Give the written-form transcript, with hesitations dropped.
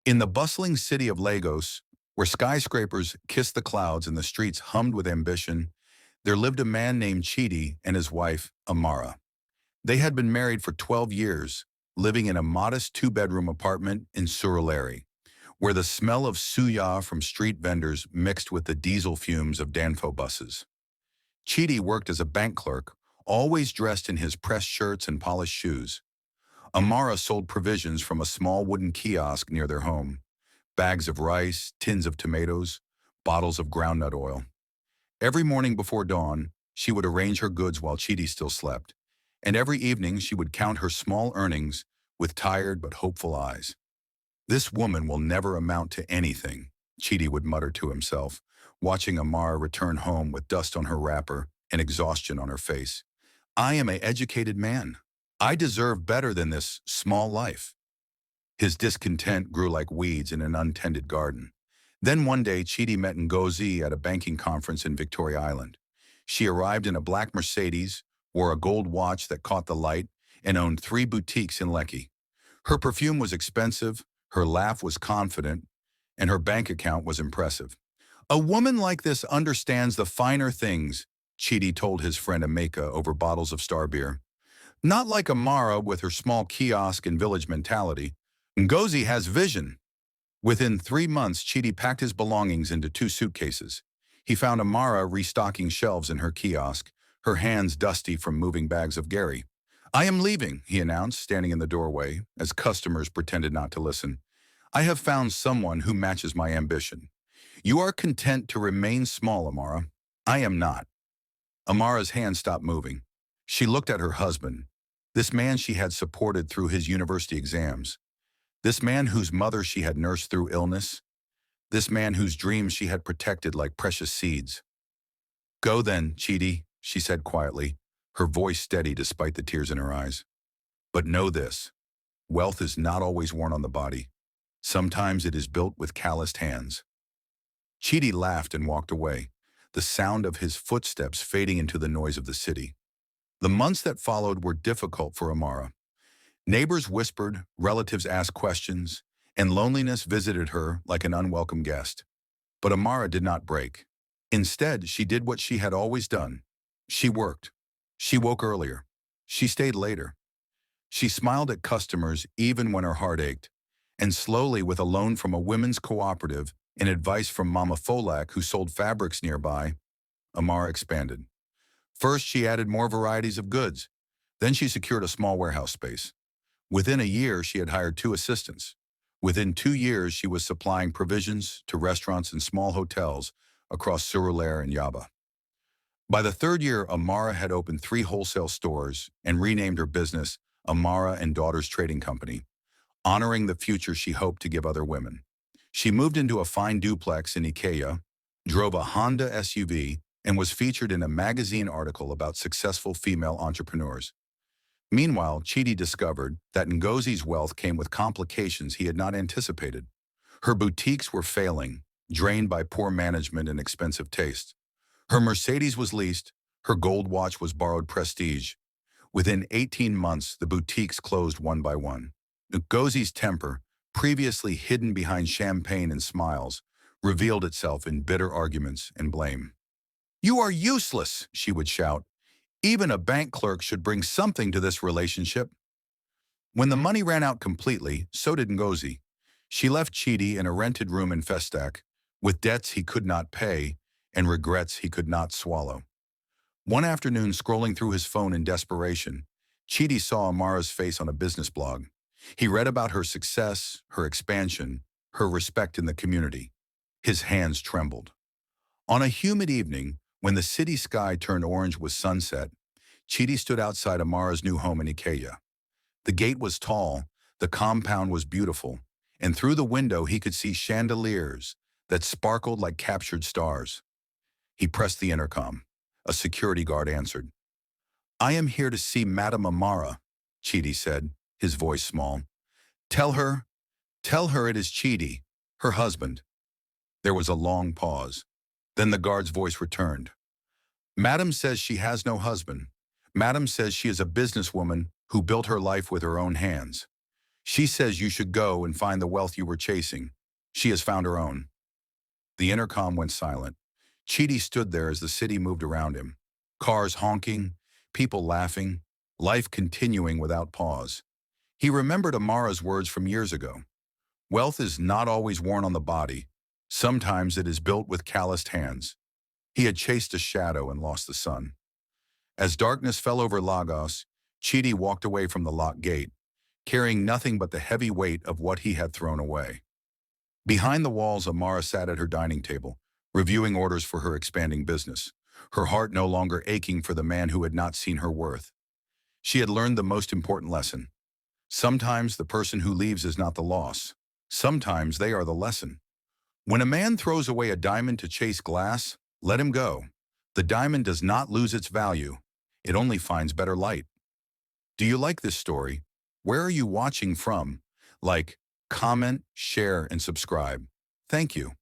In the bustling city of Lagos, where skyscrapers kissed the clouds and the streets hummed with ambition, there lived a man named Chidi and his wife, Amara. They had been married for 12 years, living in a modest two-bedroom apartment in Surulere, where the smell of suya from street vendors mixed with the diesel fumes of Danfo buses. Chidi worked as a bank clerk, always dressed in his pressed shirts and polished shoes. Amara sold provisions from a small wooden kiosk near their home. Bags of rice, tins of tomatoes, bottles of groundnut oil. Every morning before dawn, she would arrange her goods while Chidi still slept. And every evening she would count her small earnings with tired but hopeful eyes. This woman will never amount to anything, Chidi would mutter to himself, watching Amara return home with dust on her wrapper and exhaustion on her face. I am an educated man. I deserve better than this small life. His discontent grew like weeds in an untended garden. Then one day, Chidi met Ngozi at a banking conference in Victoria Island. She arrived in a black Mercedes, wore a gold watch that caught the light, and owned 3 boutiques in Lekki. Her perfume was expensive, her laugh was confident, and her bank account was impressive. A woman like this understands the finer things, Chidi told his friend Emeka over bottles of star beer. Not like Amara with her small kiosk and village mentality. Ngozi has vision. Within 3 months, Chidi packed his belongings into 2 suitcases. He found Amara restocking shelves in her kiosk, her hands dusty from moving bags of Gary. I am leaving, he announced, standing in the doorway, as customers pretended not to listen. I have found someone who matches my ambition. You are content to remain small, Amara. I am not. Amara's hand stopped moving. She looked at her husband, this man she had supported through his university exams, this man whose mother she had nursed through illness, this man whose dreams she had protected like precious seeds. Go then, Chidi, she said quietly, her voice steady despite the tears in her eyes. But know this, wealth is not always worn on the body. Sometimes it is built with calloused hands. Chidi laughed and walked away, the sound of his footsteps fading into the noise of the city. The months that followed were difficult for Amara. Neighbors whispered, relatives asked questions, and loneliness visited her like an unwelcome guest. But Amara did not break. Instead, she did what she had always done. She worked. She woke earlier. She stayed later. She smiled at customers even when her heart ached. And slowly, with a loan from a women's cooperative and advice from Mama Folak, who sold fabrics nearby, Amara expanded. First, she added more varieties of goods. Then she secured a small warehouse space. Within a year, she had hired 2 assistants. Within 2 years, she was supplying provisions to restaurants and small hotels across Surulere and Yaba. By the 3rd year, Amara had opened 3 wholesale stores and renamed her business Amara and Daughters Trading Company, honoring the future she hoped to give other women. She moved into a fine duplex in Ikeja, drove a Honda SUV, and was featured in a magazine article about successful female entrepreneurs. Meanwhile, Chidi discovered that Ngozi's wealth came with complications he had not anticipated. Her boutiques were failing, drained by poor management and expensive taste. Her Mercedes was leased, her gold watch was borrowed prestige. Within 18 months, the boutiques closed one by one. Ngozi's temper, previously hidden behind champagne and smiles, revealed itself in bitter arguments and blame. You are useless, she would shout. Even a bank clerk should bring something to this relationship. When the money ran out completely, so did Ngozi. She left Chidi in a rented room in Festac, with debts he could not pay and regrets he could not swallow. One afternoon, scrolling through his phone in desperation, Chidi saw Amara's face on a business blog. He read about her success, her expansion, her respect in the community. His hands trembled. On a humid evening, when the city sky turned orange with sunset, Chidi stood outside Amara's new home in Ikeja. The gate was tall, the compound was beautiful, and through the window he could see chandeliers that sparkled like captured stars. He pressed the intercom. A security guard answered. I am here to see Madame Amara, Chidi said, his voice small. Tell her it is Chidi, her husband. There was a long pause. Then the guard's voice returned. Madam says she has no husband. Madam says she is a businesswoman who built her life with her own hands. She says you should go and find the wealth you were chasing. She has found her own. The intercom went silent. Chidi stood there as the city moved around him. Cars honking, people laughing, life continuing without pause. He remembered Amara's words from years ago. Wealth is not always worn on the body. Sometimes it is built with calloused hands. He had chased a shadow and lost the sun. As darkness fell over Lagos, Chidi walked away from the locked gate, carrying nothing but the heavy weight of what he had thrown away. Behind the walls, Amara sat at her dining table, reviewing orders for her expanding business, her heart no longer aching for the man who had not seen her worth. She had learned the most important lesson. Sometimes the person who leaves is not the loss. Sometimes they are the lesson. When a man throws away a diamond to chase glass, let him go. The diamond does not lose its value. It only finds better light. Do you like this story? Where are you watching from? Like, comment, share, and subscribe. Thank you.